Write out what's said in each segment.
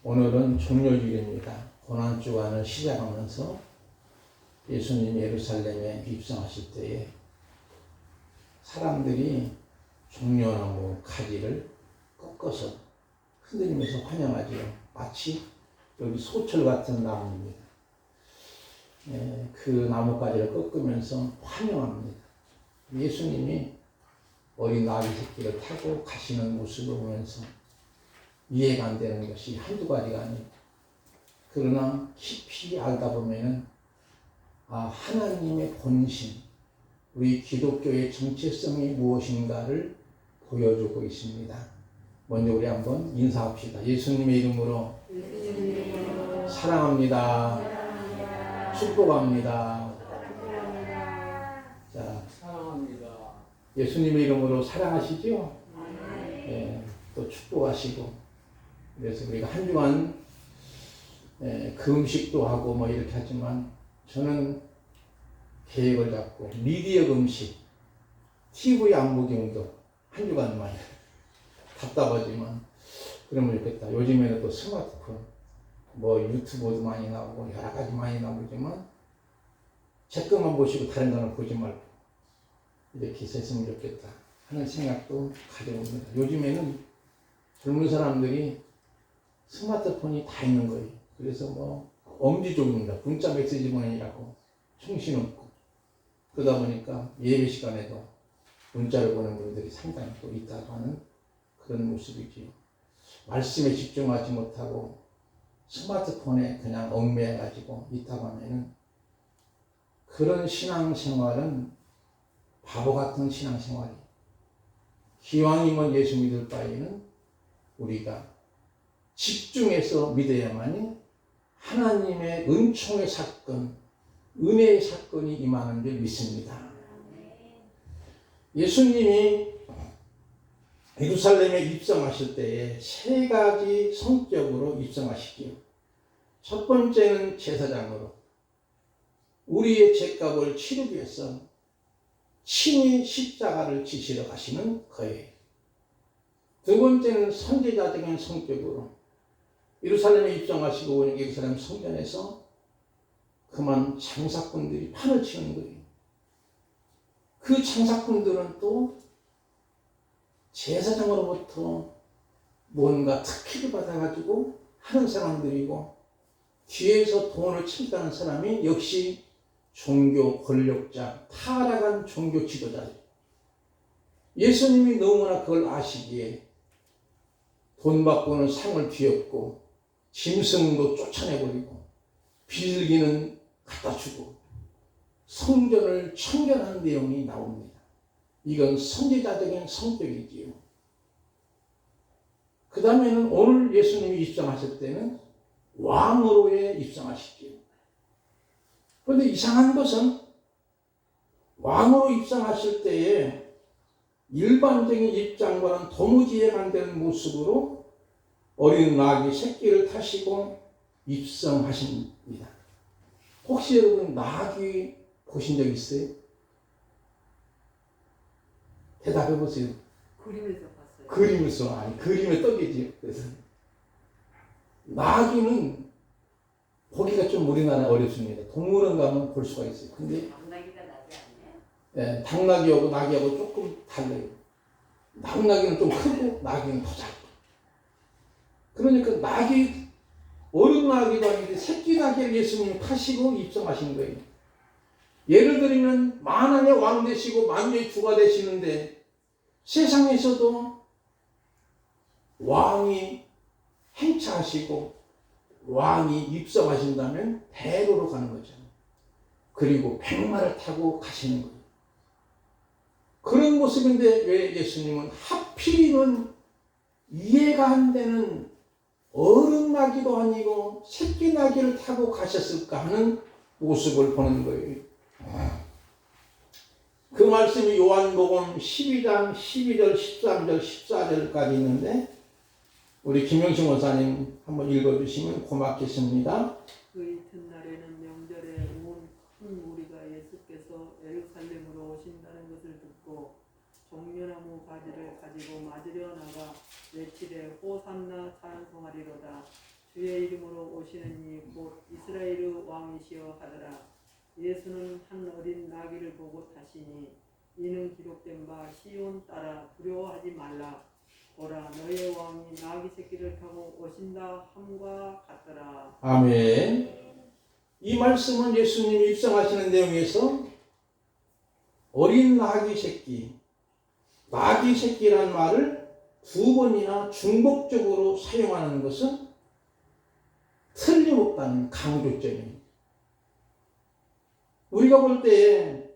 오늘은 종료주일입니다. 고난주간을 시작하면서 예수님이 예루살렘에 입성하실 때에 사람들이 종려나무 가지를 꺾어서 흔들리면서 환영하죠. 마치 여기 소철 같은 나무입니다. 그 나무가지를 꺾으면서 환영합니다. 예수님이 어린 나귀 새끼를 타고 가시는 모습을 보면서 이해가 안 되는 것이 한두 가지가 아니고, 그러나 깊이 알다 보면은 하나님의 본심, 우리 기독교의 정체성이 무엇인가를 보여주고 있습니다. 먼저 우리 한번 인사합시다. 예수님의 이름으로 사랑합니다. 축복합니다. 자, 사랑합니다. 예수님의 이름으로 사랑하시죠? 네, 또 축복하시고. 그래서 우리가 한 주간 금식도 하고 뭐 이렇게 하지만, 저는 계획을 잡고 미디어 금식, TV 안 보기용도 한 주간만 답답하지만 그러면 좋겠다. 요즘에는 또 스마트폰, 뭐 유튜브도 많이 나오고 여러 가지 많이 나오지만 제 것만 보시고 다른 거는 보지 말고 이렇게 있었으면 좋겠다 하는 생각도 가져옵니다. 요즘에는 젊은 사람들이 스마트폰이 다 있는 거예요. 그래서 뭐 엄지족입니다. 문자 메시지만이라고 정신없고, 그러다 보니까 예배 시간에도 문자를 보는 분들이 상당히 또 있다고 하는 그런 모습이지요. 말씀에 집중하지 못하고 스마트폰에 그냥 얽매여가지고 있다고 하면은, 그런 신앙생활은 바보 같은 신앙생활이에요. 기왕이면 예수 믿을 바에는 우리가 집중해서 믿어야만이 하나님의 은총의 사건, 은혜의 사건이 임하는 줄 믿습니다. 예수님이 예루살렘에 입성하실 때에 세 가지 성격으로 입성하시지요. 첫 번째는 제사장으로 우리의 죄값을 치르기 위해서 친히 십자가를 지시러 가시는 거예요. 두 번째는 선지자적인 성격으로 예루살렘에 입성하시고 예루살렘 성전에서 그만 장사꾼들이 판을 치는 거예요. 그 장사꾼들은 또 제사장으로부터 뭔가 특혜를 받아가지고 하는 사람들이고, 뒤에서 돈을 친다는 사람이 역시 종교 권력자, 타락한 종교 지도자예요. 예수님이 너무나 그걸 아시기에 돈 받고는 상을 뒤엎고 짐승도 쫓아내버리고 비둘기는 갖다 주고 성전을 청결하는 내용이 나옵니다. 이건 선지자적인 성격이지요. 그 다음에는 오늘 예수님이 입성하실 때는 왕으로의 입성하시지요. 그런데 이상한 것은 왕으로 입성하실 때에 일반적인 입장과는 도무지 이해가 안 되는 모습으로 어린 나귀 새끼를 타시고 입성하십니다. 혹시 여러분 나귀 보신 적 있어요? 대답해 보세요. 그림에서 봤어요. 그림에서, 아니 그림의 떡이지요. 그래서 나귀는 보기가 좀 우리나라 어렵습니다. 동물원 가면 볼 수가 있어요. 근데 당나귀가 나지 않나요? 당나귀하고 나귀하고 조금 달라요. 당나귀는 좀 크고 나귀는 더 작고. 그러니까 나귀, 어른 나귀도 아닌데 새끼 나귀를 예수님이 타시고 입성하신 거예요. 예를 들면 만왕의 왕 되시고 만유의 주가 되시는데, 세상에서도 왕이 행차하시고 왕이 입성하신다면 대로로 가는 거죠. 그리고 백마를 타고 가시는 거예요. 그런 모습인데 왜 예수님은 하필이면 이해가 안 되는 어른 나귀도 아니고 새끼 나귀를 타고 가셨을까 하는 모습을 보는 거예요. 그 말씀이 요한복음 12장 12절, 13절, 14절까지 있는데, 우리 김영신 원사님 한번 읽어주시면 고맙겠습니다. 그 이튿날에는 명절에 온 큰 무리가 예수께서 예루살렘으로 오신다는 것을 듣고 종려나무 가지를 가지고 맞으려 나가 외치되 호산나 찬송하리로다. 주의 이름으로 오시는 이 곧 이스라엘의 왕이시여 하더라. 예수는 한 어린 나귀를 보고 타시니 이는 기록된 바 시온 따라 두려워하지 말라. 보라 너의 왕이 나귀 새끼를 타고 오신다 함과 같더라. 아멘. 이 말씀은 예수님이 입성하시는 내용에서 어린 나귀 새끼라는 말을 두 번이나 중복적으로 사용하는 것은 틀림없다는 강조점입니다. 우리가 볼 때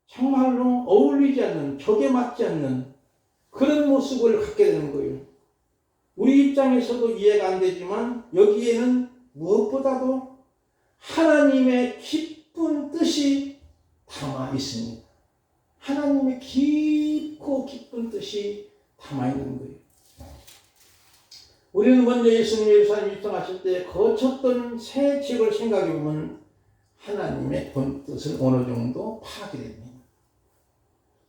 정말로 어울리지 않는, 벽에 맞지 않는 그런 모습을 갖게 되는 거예요. 우리 입장에서도 이해가 안 되지만 여기에는 무엇보다도 하나님의 깊은 뜻이 담아 있습니다. 하나님의 깊고 깊은 뜻이 담아 있는 거예요. 우리는 먼저 예수님 입성하실 때 거쳤던 새 지역을 생각해 보면 하나님의 본 뜻을 어느 정도 파악이 됩니다.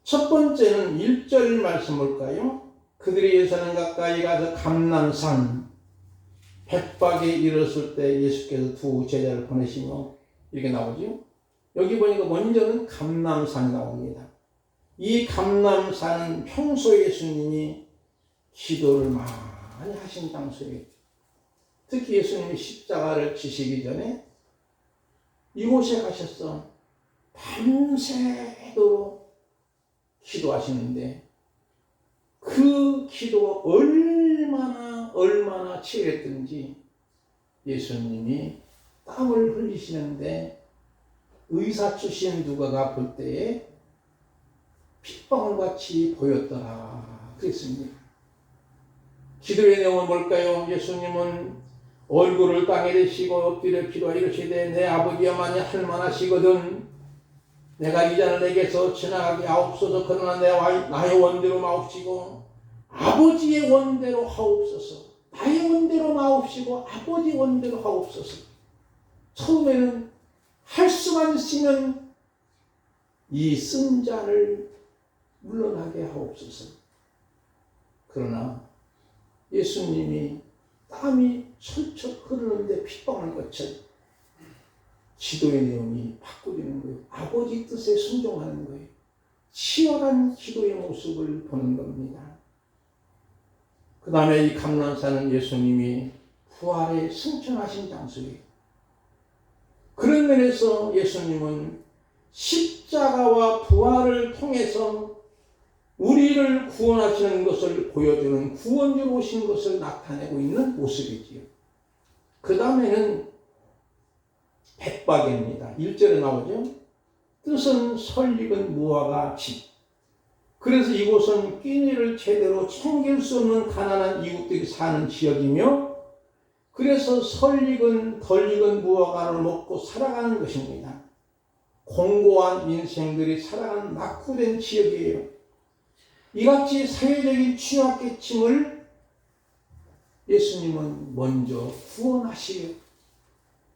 첫 번째는 1절 말씀 볼까요? 그들이 예루살렘 가까이 가서 감람산 백박에 이르렀을 때 예수께서 두 제자를 보내시며 이렇게 나오죠. 여기 보니까 먼저는 감람산이 나옵니다. 이 감람산은 평소에 예수님이 기도를 많이 하신 장소예요. 특히 예수님이 십자가를 지시기 전에 이곳에 가셔서 밤새도록 기도하시는데 그 기도가 얼마나 치열했던지 예수님이 땀을 흘리시는데 의사 출신 누가가 볼 때에 핏방울같이 보였더라 그랬습니다. 기도의 내용은 뭘까요? 예수님은 얼굴을 땅에 대시고 엎드려 기도하여 이르시되 내 아버지여 만일 할만하시거든 내가 이 잔을 내게서 지나가게 하옵소서. 그러나 나의 원대로 마옵시고 아버지의 원대로 하옵소서. 나의 원대로 마옵시고 아버지 원대로 하옵소서. 처음에는 할 수만 있으면 이 쓴 잔을 물러나게 하옵소서. 그러나 예수님이 땀이 철철 흐르는데 핏방울같이 기도의 내용이 바꾸어지는 거예요. 아버지 뜻에 순종하는 거예요. 치열한 기도의 모습을 보는 겁니다. 그 다음에 이 감람산은 예수님이 부활에 승천하신 장소예요. 그런 면에서 예수님은 십자가와 부활을 통해서 우리를 구원하시는 것을 보여주는 구원주로 오신 것을 나타내고 있는 모습이지요. 그 다음에는 백박입니다. 1절에 나오죠. 뜻은 설익은 무화과 집. 그래서 이곳은 끼니를 제대로 챙길 수 없는 가난한 이웃들이 사는 지역이며 그래서 설익은 덜 익은 무화과를 먹고 살아가는 것입니다. 공고한 인생들이 살아가는 낙후된 지역이에요. 이같이 사회적인 취약계층을 예수님은 먼저 구원하시요.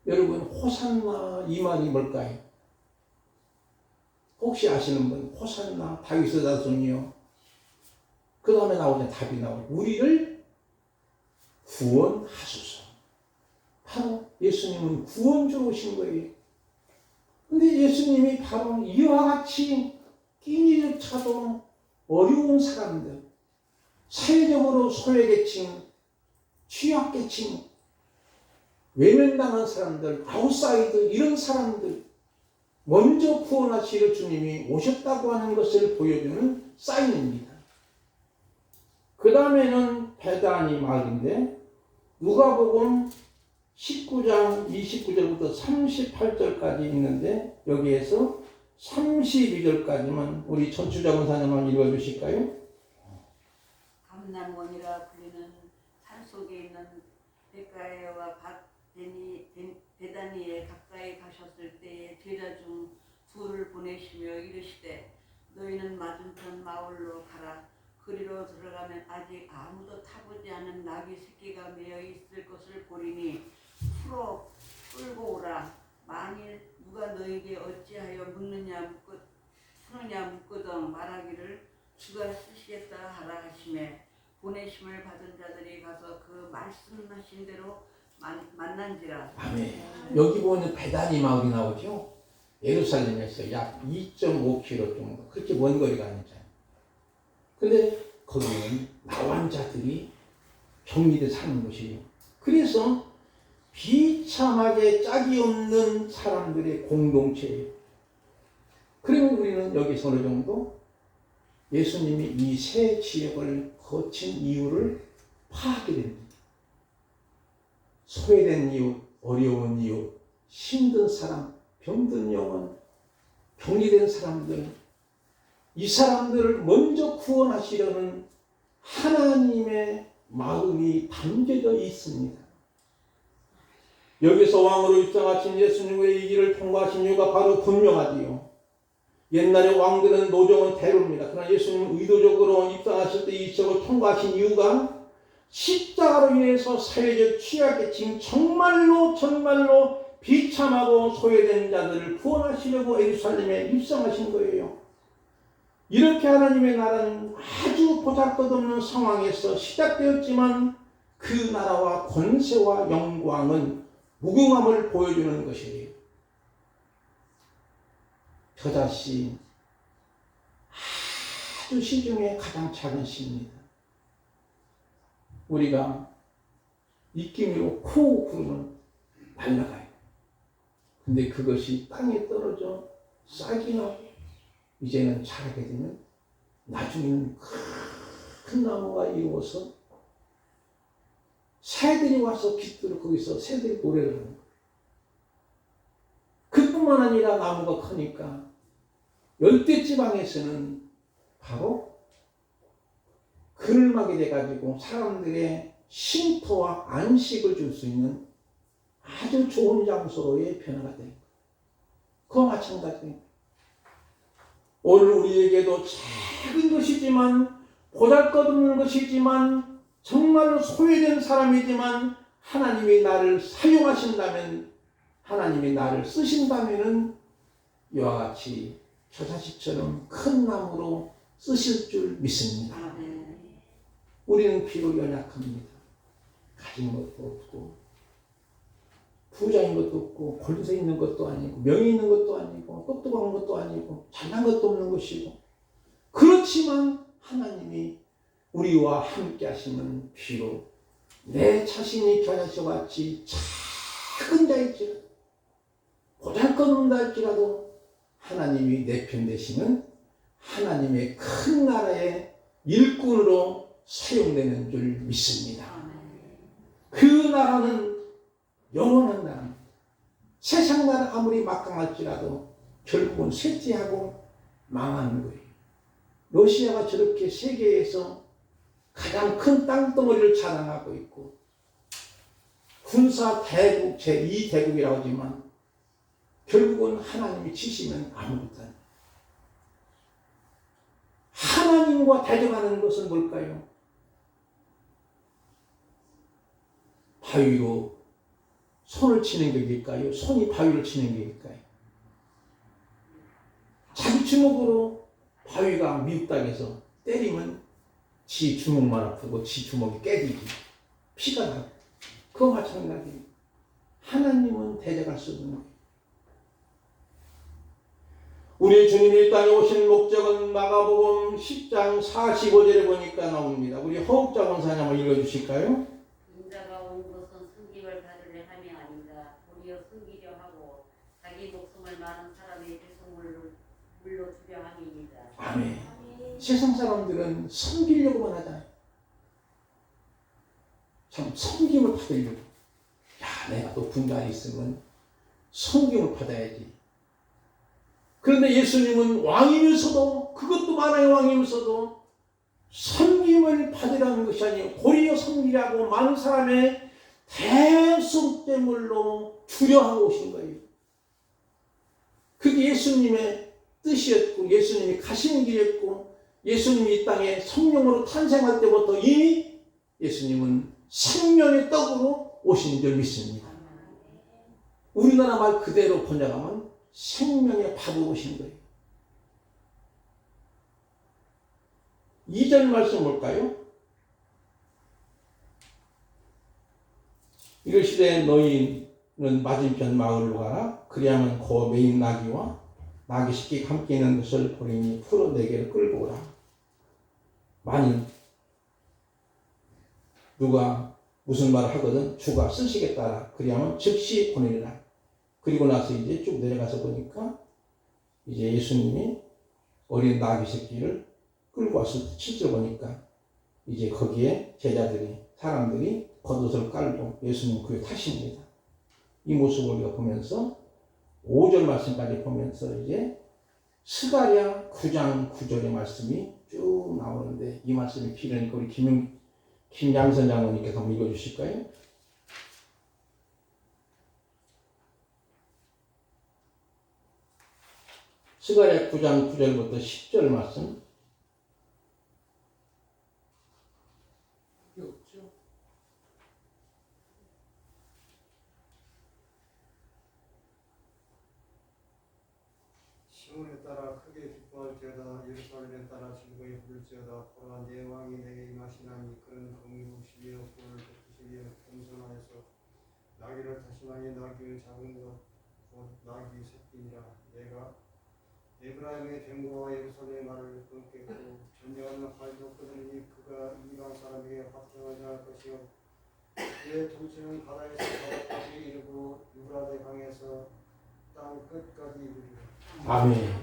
여러분 호산나 이 말이 뭘까요? 혹시 아시는 분? 호산나 다윗의 자손이요. 그 다음에 나오는 답이 나오죠. 우리를 구원하소서. 바로 예수님은 구원주로 오신 거예요. 근데 예수님이 바로 이와 같이 끼니조차도 어려운 사람들, 사회적으로 소외계층, 취약계층, 외면당한 사람들, 아웃사이더 이런 사람들 먼저 구원하시려 주님이 오셨다고 하는 것을 보여주는 사인입니다. 그 다음에는 베다니 마을인데 누가복음 19장 29절부터 38절까지 있는데 여기에서 32절까지만 우리 천추자 권사님만 읽어주실까요? 감람원이라 불리는 산속에 있는 베가에와 베다니에 가까이 가셨을 때에 제자 중 둘을 보내시며 이르시되 너희는 맞은편 마을로 가라. 그리로 들어가면 아직 아무도 타보지 않은 나귀 새끼가 매여 있을 것을 보리니 풀고 오라. 만일 누가 너에게 어찌하여 푸느냐 묻거든 말하기를 주가 쓰시겠다 하라 하시매 보내심을 받은 자들이 가서 그 말씀하신 대로 만난지라. 아멘. 여기 보면 베다니 마을이 나오죠. 예루살렘에서 약 2.5km 정도. 그렇게 먼 거리가 아니잖아요. 근데 거기는 나환자들이 격리돼 사는 곳이에요. 그래서 비참하게 짝이 없는 사람들의 공동체예요. 그러면 우리는 여기서 어느 정도 예수님이 이 세 지역을 거친 이유를 파악하게 됩니다. 소외된 이유, 어려운 이유, 힘든 사람, 병든 영혼, 격리된 사람들, 이 사람들을 먼저 구원하시려는 하나님의 마음이 담겨져 있습니다. 여기서 왕으로 입성하신 예수님의 이 길을 통과하신 이유가 바로 분명하지요. 옛날에 왕들은 노정은 대로입니다. 그러나 예수님은 의도적으로 입성하실 때 이 지역을 통과하신 이유가 십자가로 인해서 사회적 취약계층 정말로 비참하고 소외된 자들을 구원하시려고 예루살렘에 입성하신 거예요. 이렇게 하나님의 나라는 아주 보잘것없는 상황에서 시작되었지만 그 나라와 권세와 영광은 무궁함을 보여주는 것이에요. 저자씨 아주 시 중에 가장 작은 시입니다. 우리가 입김으로 코 부르면 날아가요. 근데 그것이 땅에 떨어져 싹이 나고 이제는 자라게 되면 나중에는 큰 나무가 이루어서 새들이 와서 깃들어 거기서 새들이 노래를 하는 거예요. 그뿐만 아니라 나무가 크니까 열대지방에서는 바로 그늘막이 돼가지고 사람들의 쉼터와 안식을 줄 수 있는 아주 좋은 장소로의 변화가 되는 거예요. 그와 마찬가지입니다. 오늘 우리에게도 작은 것이지만 보잘것없는 것이지만 정말로 소외된 사람이지만 하나님이 나를 사용하신다면 하나님이 나를 쓰신다면은 이와 같이 저 자식처럼 큰 나무로 쓰실 줄 믿습니다. 우리는 비록 연약합니다. 가진 것도 없고 부자인 것도 없고 권세 있는 것도 아니고 명예 있는 것도 아니고 똑똑한 것도 아니고 잘난 것도 없는 것이고 그렇지만 하나님이 우리와 함께 하시면 비록 내 자신이 겨자씨와 같이 작은 자일지라도 보잘것없는 자일지라도 하나님이 내 편 되시면 하나님의 큰 나라의 일꾼으로 사용되는 줄 믿습니다. 그 나라는 영원한 나라입니다. 세상 나라 아무리 막강할지라도 결국은 쇠퇴하고 망하는 거예요. 러시아가 저렇게 세계에서 가장 큰 땅덩어리를 자랑하고 있고 군사 대국 제2대국이라고 하지만 결국은 하나님이 치시면 아무것도 아니에요. 하나님과 대적하는 것은 뭘까요? 바위로 손을 치는 격일까요? 손이 바위를 치는 격일까요? 자기 주먹으로 바위가 미흡당해서 때리면 지 주먹만 아프고 지 주먹이 깨지지. 피가 나고. 그거 마찬가지예요. 하나님은 대적할 수 없는 거예요. 우리 주님이 이 땅에 오신 목적은 마가복음 10장 45절에 보니까 나옵니다. 우리 허욱자 권사님 한번 읽어주실까요? 인자가 온 것은 승김을 받으려 함이 아니라 도리어 승기려 하고 자기 목숨을 많은 사람의 대성물로 주려 함이니라. 아멘. 세상 사람들은 섬기려고만 하잖아요. 참 섬김을 받으려고. 야, 내가 높은 자리에 있으면 섬김을 받아야지. 그런데 예수님은 왕이면서도 그것도 많아요. 왕이면서도 섬김을 받으라는 것이 아니에요. 도리어 섬기라고 많은 사람의 대속제물로 주려 하고 오신 거예요. 그게 예수님의 뜻이었고 예수님이 가시는 길이었고 예수님이 이 땅에 성령으로 탄생할 때부터 이미 예수님은 생명의 떡으로 오신 줄 믿습니다. 우리나라 말 그대로 번역하면 생명의 밥으로 오신 거예요. 2절 말씀 볼까요? 이르시되 너희는 맞은편 마을로 가라. 그리하면 그 메인 나귀와 나귀 새끼가 함께 있는 것을 보리니 풀어 내게로 끌고 오라. 만일 누가 무슨 말을 하거든 주가 쓰시겠다라. 그리하면 즉시 보내리라. 그리고 나서 이제 쭉 내려가서 보니까 이제 예수님이 어린 나귀 새끼를 끌고 왔을 때 7절 보니까 이제 거기에 제자들이 사람들이 겉옷을 깔고 예수님 그에 타십니다. 이 모습을 우리가 보면서 5절 말씀까지 보면서 이제 스가랴 9장 9절의 말씀이 쭉 나오는데 이 말씀이 필요하니까 우리 김양선 장로님께서 한번 읽어주실까요? 스가랴 9장 9절부터 10절 말씀. 시온에 따라 크게 기뻐할지어다. 예루살렘에 따라 즐거이 부를지어다. 보라 내 왕이 내게 임하시나니 그는 긍휼하시며 꿀을 베푸시며 겸손하여서 나귀를 타시나니 나귀의 작은 것 곧 나귀 새끼니라. 내가 에브라임의 뱀과 예루살렘의 말을 끊겠고 전쟁하는 활도 끊으니 그가 이방 사람에게 화평하지 않을 것이요 그의 통치는 바다에서 바다까지 이르고 유브라데 강에서 땅 끝까지 이르리라. 아멘.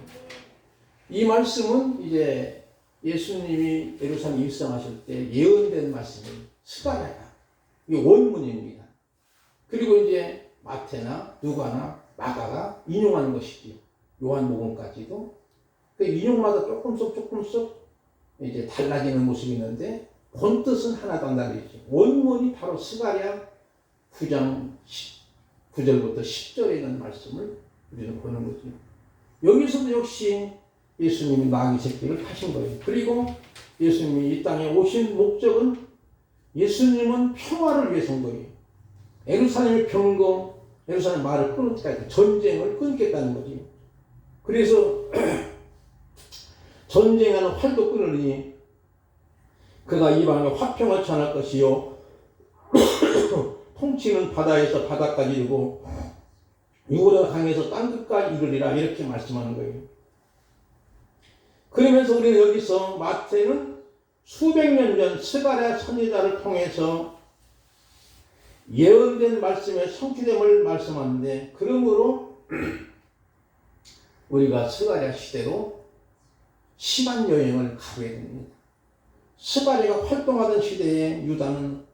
이 말씀은 이제 예수님이 예루살렘 입성하실 때 예언된 말씀이 스가랴가 이 원문입니다. 그리고 이제 마태나 누가나 마가가 인용하는 것이지요. 요한복음까지도 그 인용마다 조금씩 이제 달라지는 모습이 있는데 본 뜻은 하나도 안 다르지. 원문이 바로 스가랴 9장 9절부터 10절에 있는 말씀을 우리는 보는 거죠. 여기서도 역시 예수님이 나귀 새끼를 타신 거예요. 그리고 예수님이 이 땅에 오신 목적은 예수님은 평화를 위해서 온 거예요. 예루살렘의 병거, 예루살렘 말을 끊겠다, 전쟁을 끊겠다는 거지. 그래서 전쟁하는 활도 끊으니 그가 이방에 화평을 전할 것이요 통치는 바다에서 바다까지 이르고 유브라 강에서 땅끝까지 이르리라 이렇게 말씀하는 거예요. 그러면서 우리는 여기서 마태는 수백 년 전 스가랴 선지자를 통해서 예언된 말씀의 성취됨을 말씀하는데 그러므로 우리가 스가랴 시대로 시간 여행을 가게 됩니다. 스가랴가 활동하던 시대에 유다는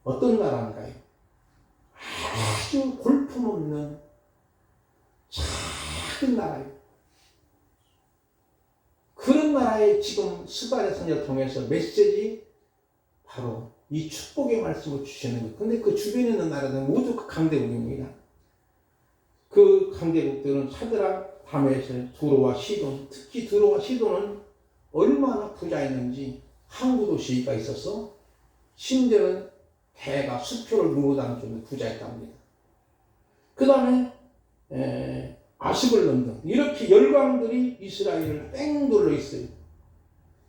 어떤 나라인가요? 아주 볼품없는 작은 나라예요. 그런 나라에 지금 스가랴 선지자를 통해서 메시지 바로 이 축복의 말씀을 주시는 거예요. 근데 그 주변에 있는 나라들은 모두 그 강대국입니다. 그 강대국들은 사드락, 다메섹, 두로와 시돈, 특히 두로와 시돈은 얼마나 부자였는지 항구 도시가 있어서 심지어는 배가 수표를 누르고 다니는 정도로 부자였답니다. 그 다음에 아스글론 등 이렇게 열강들이 이스라엘을 뺑 둘러 있어요.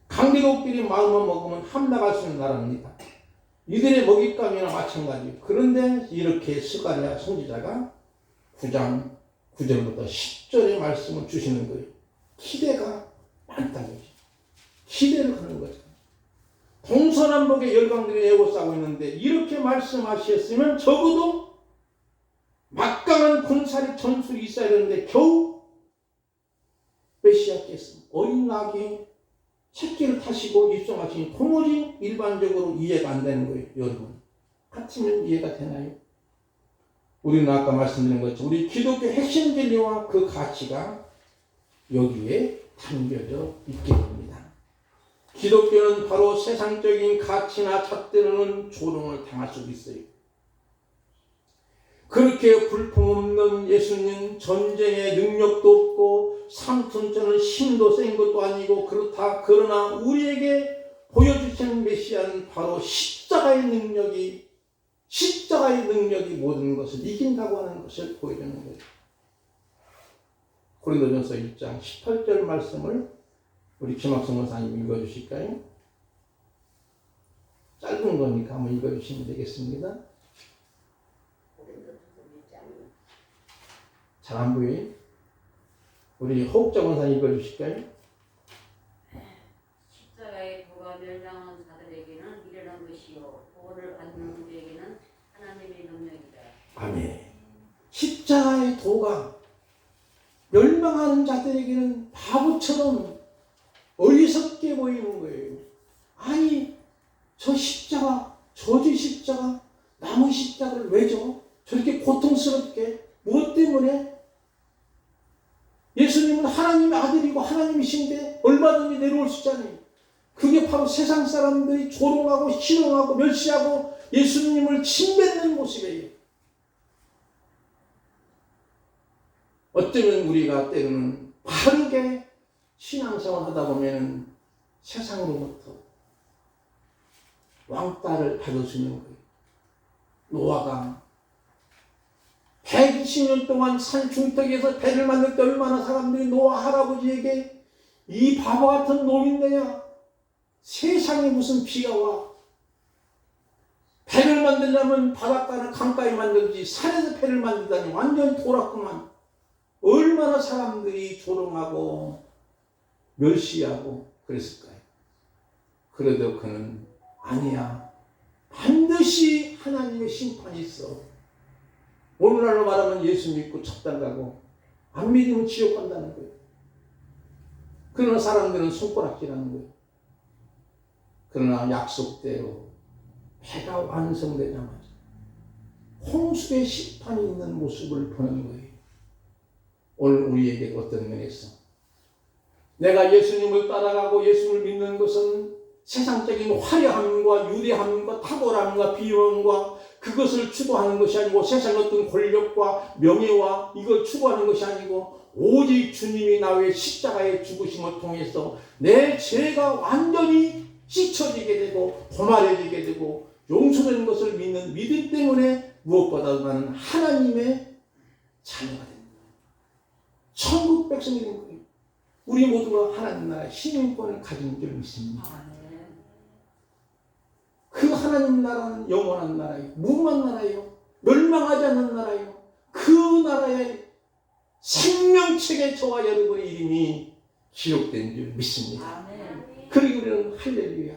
강대국들이 마음만 먹으면 함나갈 수 있는 나라입니다. 이들의 먹잇감이나 마찬가지. 그런데 이렇게 스가랴 선지자가 9장 9절부터 10절의 말씀을 주시는 거예요. 기대가 많다는 거죠. 기대를 하는 거죠. 동서남북의 열강들이 에워싸고 있는데 이렇게 말씀하셨으면 적어도 막강한 군사력 전술이 있어야 되는데 겨우 메시아께서 어린 나귀 새끼를 타시고 입성하시니 도무지 일반적으로 이해가 안 되는 거예요. 여러분 같으면 이해가 되나요? 우리는 아까 말씀드린 것처럼 우리 기독교 핵심 진리와 그 가치가 여기에 담겨져 있게 됩니다. 기독교는 바로 세상적인 가치나 잣대로는 조롱을 당할 수도 있어요. 그렇게 불품없는 예수님, 전쟁의 능력도 없고 삼순천은 힘도 센 것도 아니고 그렇다. 그러나 우리에게 보여주신 메시아는 바로 십자가의 능력이 모든 것을 이긴다고 하는 것을 보여주는 거예요. 고린도전서 1장 18절 말씀을 우리 김학성 원사님 읽어주실까요? 짧은 거니까 한번 읽어주시면 되겠습니다. 잘 안 보여요? 우리 호흡자 원사 읽어주실까요? 십자가의 도가 멸망한 자들에게는 미련한 것이요 구원을 받는 우리에게는 하나님의 능력이다. 아멘. 십자가의 도가 멸망하는 자들에게는 바보처럼 어리석게 보이는 거예요. 아니, 저 십자가, 저주 십자가, 나무 십자가를 왜 줘? 저렇게 고통스럽게. 무엇 때문에? 예수님은 하나님의 아들이고 하나님이신데 얼마든지 내려올 수 있잖아요. 그게 바로 세상 사람들이 조롱하고 희롱하고 멸시하고 예수님을 침뱉는 모습이에요. 어쩌면 우리가 때로는 바르게 신앙생활 하다 보면 세상으로부터 왕따를 받을 수 있는 거예요. 노아가 120년 동안 산 중턱에서 배를 만들 때 얼마나 사람들이 노아 할아버지에게 이 바보 같은 노인네야 세상에 무슨 비가 와. 배를 만들려면 바닷가나 강가에 만들지 산에서 배를 만들다니 완전 돌았구만. 얼마나 사람들이 조롱하고 멸시하고 그랬을까요? 그래도 그는 아니야. 반드시 하나님의 심판이 있어. 오늘날로 말하면 예수 믿고 첩당 가고 안 믿으면 지옥 간다는 거예요. 그러나 사람들은 손가락질하는 거예요. 그러나 약속대로 배가 완성되자마자 홍수의 심판이 있는 모습을 보는 거예요. 오늘 우리에게 어떤 면에서 내가 예수님을 따라가고 예수를 믿는 것은 세상적인 화려함과 유대함과 탁월함과 비용과 그것을 추구하는 것이 아니고 세상 어떤 권력과 명예와 이걸 추구하는 것이 아니고 오직 주님이 나의 십자가의 죽으심을 통해서 내 죄가 완전히 씻어지게 되고 도말해지게 되고 용서되는 것을 믿는 믿음 때문에 무엇보다도 나는 하나님의 자녀가 됩니다. 천국 백성이 된 거예요. 우리 모두가 하나님 나라의 시민권을 가진 줄 믿습니다. 그 하나님 나라는 영원한 나라예요. 무궁한 나라예요. 멸망하지 않는 나라예요. 그 나라의 생명책에 저와 여러분의 이름이 기록된 줄 믿습니다. 그리고 우리는 할렐루야.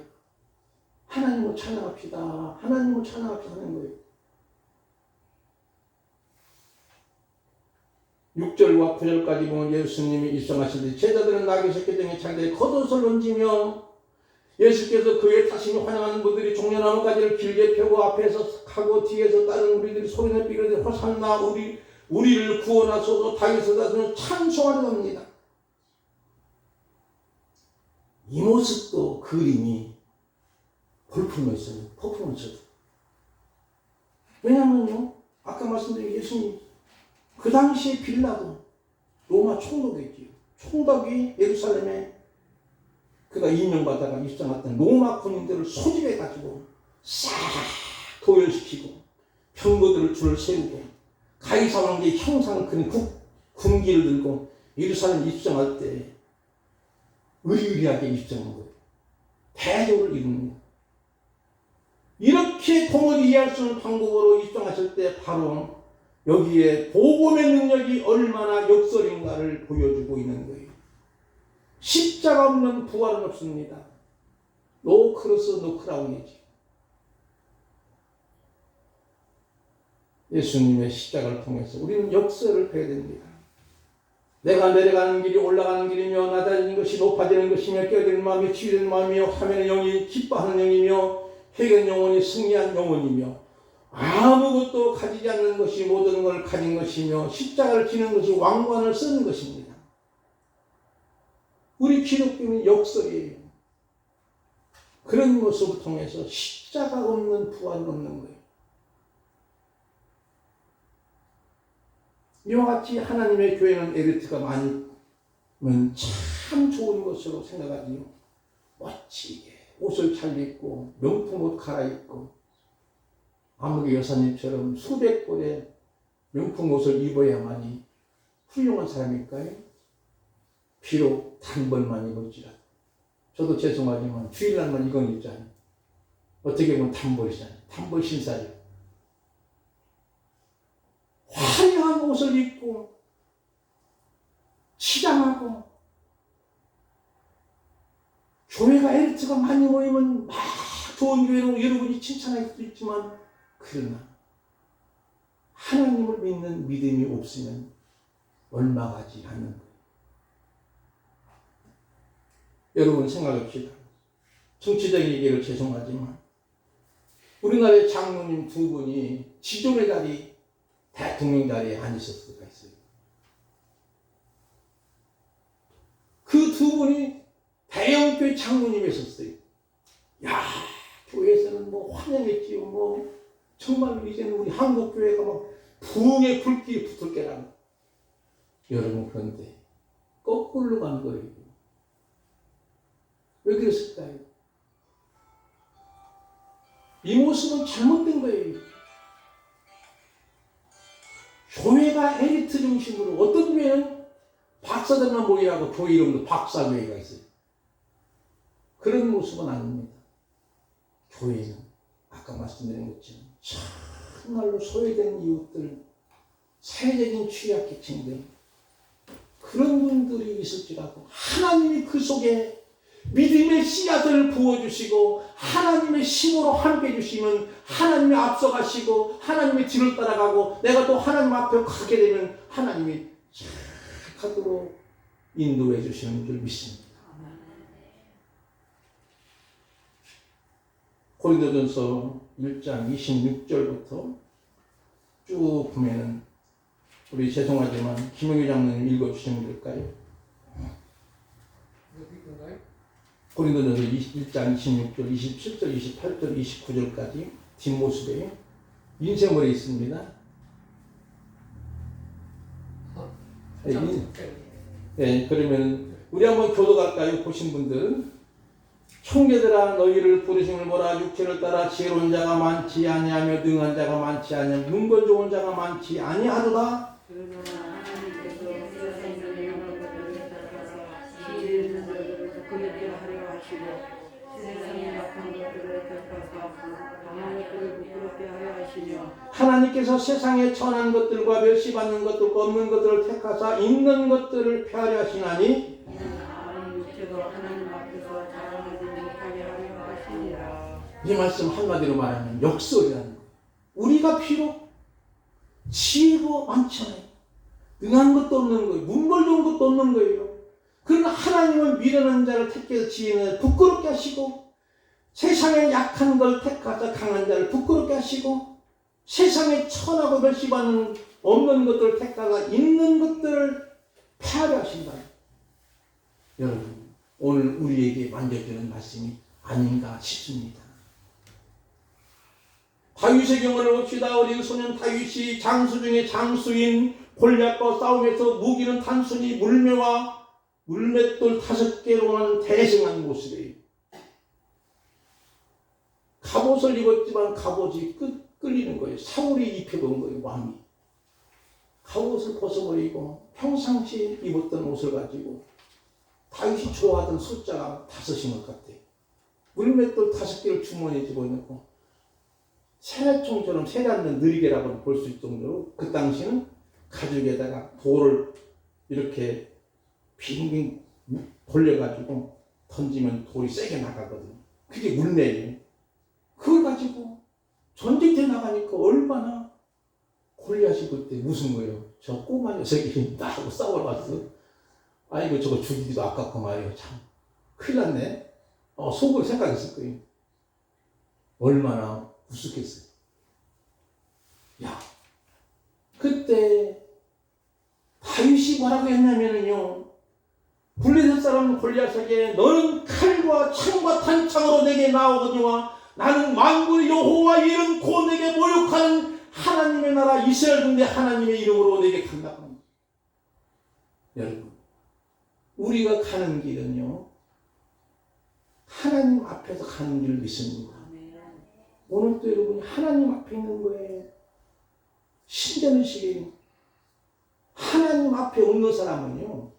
하나님을 찬양합시다. 하나님을 찬양합시다 하는 거예요. 6절과 9절까지 보면 예수님이 입성하실 때 제자들은 나귀 새끼 등에 창대에 겉옷을 얹으며 예수께서 그의 타심을 환영하는 분들이 종려나무 가지를 길게 펴고 앞에서 가고 뒤에서 다른 우리들이 소리내 비교되 호산나 우리를 구원하소서 다윗의 자손을 찬송하려 합니다. 이 모습도 그림이 볼품이었어요. 퍼포먼스도. 왜냐면요, 아까 말씀드린 예수님 그 당시에 빌라도 로마 총독이었지요. 총독이 예루살렘에 그가 임명받다가 입성했던 로마 군인들을 소집해가지고 싹 도열시키고 병거들을 줄을 세우고 가이사 왕제의 형상 큰 군기를 들고 예루살렘 입성할 때 의리의리하게 입성한 거예요. 대조를 이룹니다. 이렇게 도무지 이해할 수 없는 방법으로 입성하실 때 바로 여기에 복음의 능력이 얼마나 역설인가를 보여주고 있는 거예요. 십자가 없는 부활은 없습니다. 노 크로스 노 크라운이지. 예수님의 십자가를 통해서 우리는 역설을 배워야 됩니다. 내가 내려가는 길이 올라가는 길이며 낮아지는 것이 높아지는 것이며 깨어지는 마음이 치유되는 마음이며 화면의 영이 기뻐하는 영이며 회개한 영혼이 승리한 영혼이며 아무것도 가지지 않는 것이 모든 걸 가진 것이며 십자가를 지는 것이 왕관을 쓰는 것입니다. 우리 기독교는 역설이에요. 그런 모습을 통해서 십자가 없는 부활은 없는 거예요. 이와 같이 하나님의 교회는 에르트가 많으면 참 좋은 것으로 생각하지요. 멋지게 옷을 잘 입고 명품 옷 갈아입고 아무개 여사님처럼 수백 벌의 명품 옷을 입어야만이 훌륭한 사람일까요? 비록 단벌만 입을지라도. 저도 죄송하지만 주일날만 이건 입잖아요. 어떻게 보면 단벌이잖아요. 단벌 신사예요. 화려한 옷을 입고 개수가 많이 모이면 막 좋은 교회로 여러분이 칭찬할 수도 있지만, 그러나 하나님을 믿는 믿음이 없으면 얼마 가지 않는 거예요. 여러분 생각합시다. 정치적인 얘기를 죄송하지만 우리나라의 장로님 두 분이 지존의 자리, 대통령 자리에 앉으셨을 수가 있어요. 그 두 분이 대형교회 장로님이셨어요. 야, 교회에서는 뭐 환영했지요. 뭐 정말 이제는 우리 한국교회가 막 부흥의 불길이 붙을 게라고. 여러분, 그런데 거꾸로 간 거예요. 왜 그랬을까요? 이 모습은 잘못된 거예요. 교회가 엘리트 중심으로, 어떤 교회는 박사들만 모이라고 교회 이름도 박사교회가 있어요. 그런 모습은 아닙니다. 교회는 아까 말씀드린 것처럼 정말로 소외된 이웃들, 사회적인 취약계층들, 그런 분들이 있을지라도 하나님이 그 속에 믿음의 씨앗을 부어주시고 하나님의 힘으로 함께 해주시면 하나님이 앞서가시고 하나님의 뒤를 따라가고 내가 또 하나님 앞에 가게 되면 하나님이 착하도록 인도해 주시는 줄 믿습니다. 고린도전서 1장 26절부터 쭉 보면은, 우리 죄송하지만 김영규 장로님 읽어주시면 될까요? 고린도전서 1장 26절, 27절, 28절, 29절까지 뒷모습에 인쇄물이 있습니다. 네, 그러면 우리 한번 교독할까요? 보신 분들은. 형제들아, 너희를 부르심을 보라. 육체를 따라 지혜로운 자가 많지 아니하며 능한 자가 많지 아니하며 눈권 좋은 자가 많지 아니하도다. 그러나 하나님께서 세상의 영광을 택하사 지혜 있는 자들을 부끄럽게 하려 하시고 세상의 약한 것들을 택하사 강한 것들을 부끄럽게 하려 하시며 하나님께서 세상에 천한 것들과 멸시받는 것들과 없는 것들을 택하사 있는 것들을 폐하려 하시나니, 아무 육체도 하나님 앞에서 자랑하지 못하게 하려 하시니라. 이 말씀 한마디로 말하면 역설이라는 거예요. 우리가 비록 지혜가 많지 않아요. 능한 것도 없는 거예요. 문벌 좋은 것도 없는 거예요. 그러나 하나님은 미련한 자를 택해서 지혜는 부끄럽게 하시고, 세상에 약한 걸 택하자 강한 자를 부끄럽게 하시고, 세상에 천하고 멸시받는 없는 것들을 택하자 있는 것들을 폐하려 하신다. 여러분, 오늘 우리에게 만져주는 말씀이 아닌가 싶습니다. 다윗의 경우를 봅시다. 어린 소년 다윗이 장수 중에 장수인 골리앗과 싸움에서 무기는 단순히 물매와 물맷돌 5개로만 대승한 모습이에요. 갑옷을 입었지만 갑옷이 끌리는 거예요. 사울이 입혀본 거예요. 왕이. 갑옷을 벗어버리고 평상시 입었던 옷을 가지고 다윗이 좋아하던 숫자가 5인 것 같아요. 물맷돌 5개를 주머니에 집어넣고 세례총처럼 세례하는 느리게라고 볼 수 있을 정도로 그 당시는 가죽에다가 돌을 이렇게 빙빙 돌려가지고 던지면 돌이 세게 나가거든요. 그게 물매예요. 그걸 가지고 전쟁터에 나가니까 얼마나 골리앗이 그때 무슨 거예요. 저 꼬마 녀석이 나하고 싸우러 왔어. 아이고 저거 죽이기도 아깝고 말이에요. 참 큰일 났네. 속으로 생각했을 거예요. 얼마나 우습겠어요. 야, 그때 다윗이 뭐라고 했냐면요, 블레셋 사람 골리앗에게 너는 칼과 창과 탄창으로 내게 나오거니와 나는 만군의 여호와 이름 곧 내게 모욕하는 하나님의 나라 이스라엘 군대 하나님의 이름으로 내게 간다고 합니다. 여러분, 우리가 가는 길은요, 하나님 앞에서 가는 길 믿습니다. 오늘도 여러분이 하나님 앞에 있는 거예요. 신전의식이에요. 하나님 앞에 없는 사람은요,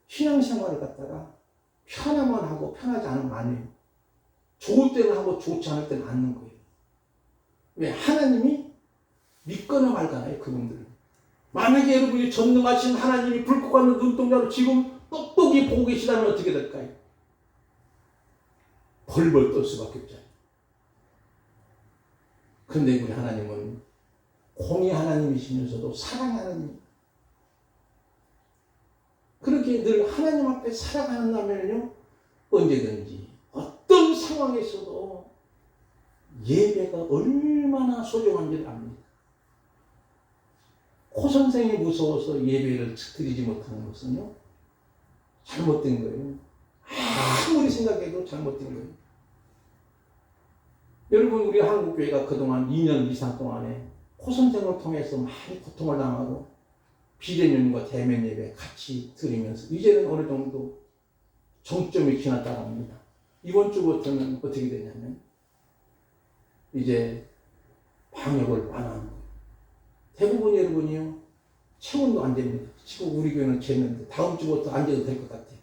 신앙생활을 갖다가 편하면 하고 편하지 않으면 안 해요. 좋을 때는 하고 좋지 않을 때는 않는 거예요. 왜? 하나님이 믿거나 말거나요, 그분들은. 만약에 여러분이 전능하신 하나님이 불꽃 같은 눈동자로 지금 똑똑히 보고 계시다면 어떻게 될까요? 벌벌 떨 수밖에 없잖아요. 그런데 우리 하나님은 공의 하나님이시면서도 사랑의 하나님. 그렇게 늘 하나님 앞에 살아간다면요, 언제든지 어떤 상황에서도 예배가 얼마나 소중한지를 압니다. 코 선생이 무서워서 예배를 드리지 못하는 것은요, 잘못된 거예요. 아무리 생각해도 잘못된 거예요. 여러분, 우리 한국교회가 그동안 2년 이상 동안에 코 선생을 통해서 많이 고통을 당하고 비대면과 대면 예배 같이 드리면서 이제는 어느 정도 정점이 지났다고 합니다. 이번 주부터는 어떻게 되냐면 이제 방역을 완화하는 거예요. 대부분 여러분이요, 체온도 안 됩니다. 지금 우리 교회는 재는데 다음 주부터 앉아도 될 것 같아요.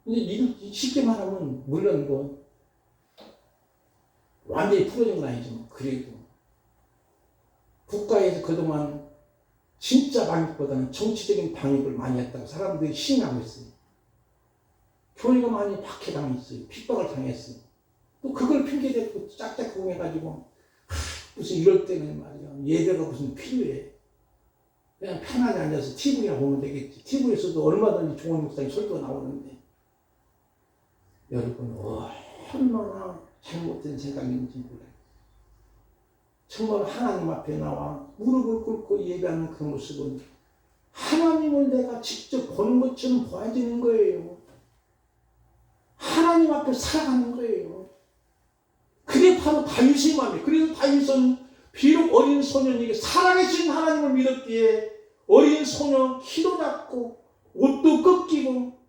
근데 쉽게 말하면 물론 뭐 완전히 풀어진 건 아니지만 그래도 국가에서 그동안 진짜 방역보다는 정치적인 방역을 많이 했다고 사람들이 시인하고 있어요. 교회가 많이 박해당했어요. 핍박을 당했어요. 또 그걸 핑계대고 짝짝꿍 해가지고 무슨 이럴 때는 말이야, 예배가 무슨 필요해. 그냥 편하게 앉아서 TV나 보면 되겠지. TV에서도 얼마든지 좋은 목사님 설교가 나오는데 여러분 얼마나 잘못된 생각인지 몰라요. 정말 하나님 앞에 나와 무릎을 꿇고 예배하는 그 모습은 하나님을 내가 직접 보는 것처럼 보아야 되는 거예요. 하나님 앞에 살아가는 거예요. 그게 바로 다윗의 마음이에요. 그래서 다윗은 비록 어린 소년에게 살아계신 하나님을 믿었기에 어린 소년 키도 작고 옷도 꺾이고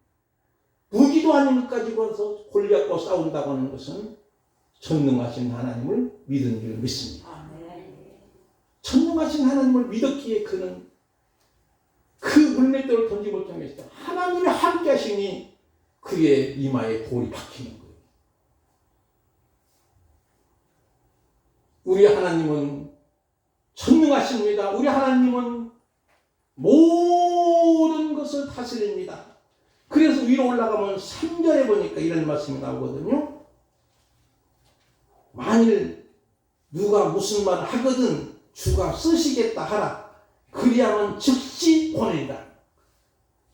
무기도 아닌 것까지 와서 골리앗과 싸운다고 하는 것은 전능하신 하나님을 믿은 줄 믿습니다. 전능하신 하나님을 믿었기에 그는 그 물맷돌을 던짐을 통해서 하나님이 함께 하시니 그의 이마에 돌이 박히는 거예요. 우리 하나님은 전능하십니다. 우리 하나님은 모든 것을 다스립니다. 그래서 위로 올라가면 3절에 보니까 이런 말씀이 나오거든요. 만일 누가 무슨 말을 하거든 주가 쓰시겠다 하라. 그리하면 즉시 보낸다.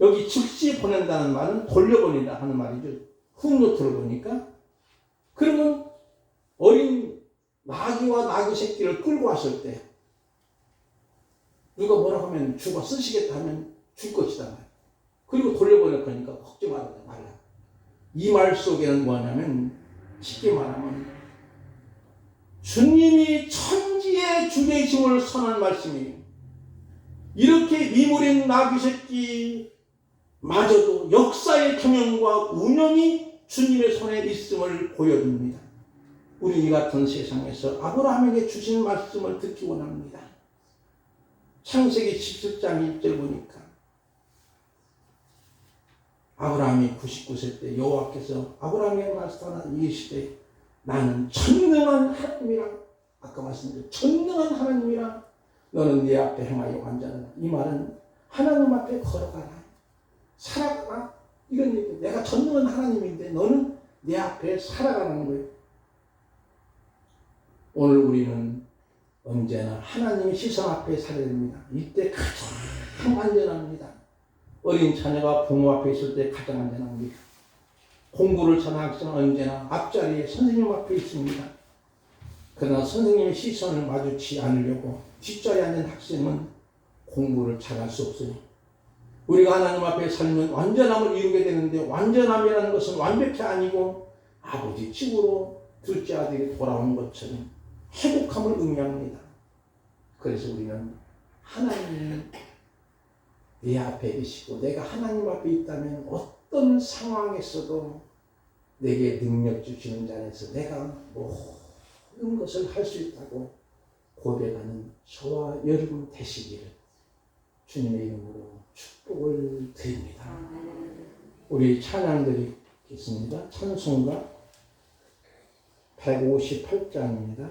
여기 즉시 보낸다는 말은 돌려보낸다 하는 말이죠. 훅노트를 보니까. 그러면 어린 나귀와 나귀 새끼를 끌고 왔을 때 누가 뭐라고 하면 주가 쓰시겠다 하면 줄 것이다. 그리고 돌려보낼 거니까 걱정 말라. 이 말 속에는 뭐냐면 쉽게 말하면 주님이 천지의 주되심을 선언한 말씀이에요. 이렇게 미모린 나귀 새끼 마저도 역사의 경영과 운영이 주님의 손에 있음을 보여줍니다. 우리 이 같은 세상에서 아브라함에게 주신 말씀을 듣기 원합니다. 창세기 17장 1절 보니까 아브라함이 99세 때 여호와께서 아브라함에게 말씀하는 이 시대에 나는 전능한 하나님이라, 아까 말씀드린 전능한 하나님이라 너는 내 앞에 행하여 완전하라. 이 말은 하나님 앞에 걸어가라, 살아가라, 이런 얘기. 내가 전능한 하나님인데 너는 내 앞에 살아가는 거예요. 오늘 우리는 언제나 하나님의 시선 앞에 살아야 됩니다. 이때 가장 안전합니다. 어린 자녀가 부모 앞에 있을 때 가장 안전합니다. 공부를 잘하는 학생은 언제나 앞자리에 선생님 앞에 있습니다. 그러나 선생님의 시선을 마주치 않으려고 뒷자리에 앉은 학생은 공부를 잘할 수 없어요. 우리가 하나님 앞에 살면 완전함을 이루게 되는데 완전함이라는 것은 완벽히 아니고 아버지 집으로 둘째 아들이 돌아온 것처럼 회복함을 의미합니다. 그래서 우리는 하나님이 내 앞에 계시고 내가 하나님 앞에 있다면 어떤 상황에서도 내게 능력 주시는 자에서 내가 모든 것을 할 수 있다고 고백하는 저와 여러분 되시기를 주님의 이름으로 축복을 드립니다. 우리 찬양 드리겠습니다. 찬송가 158장입니다.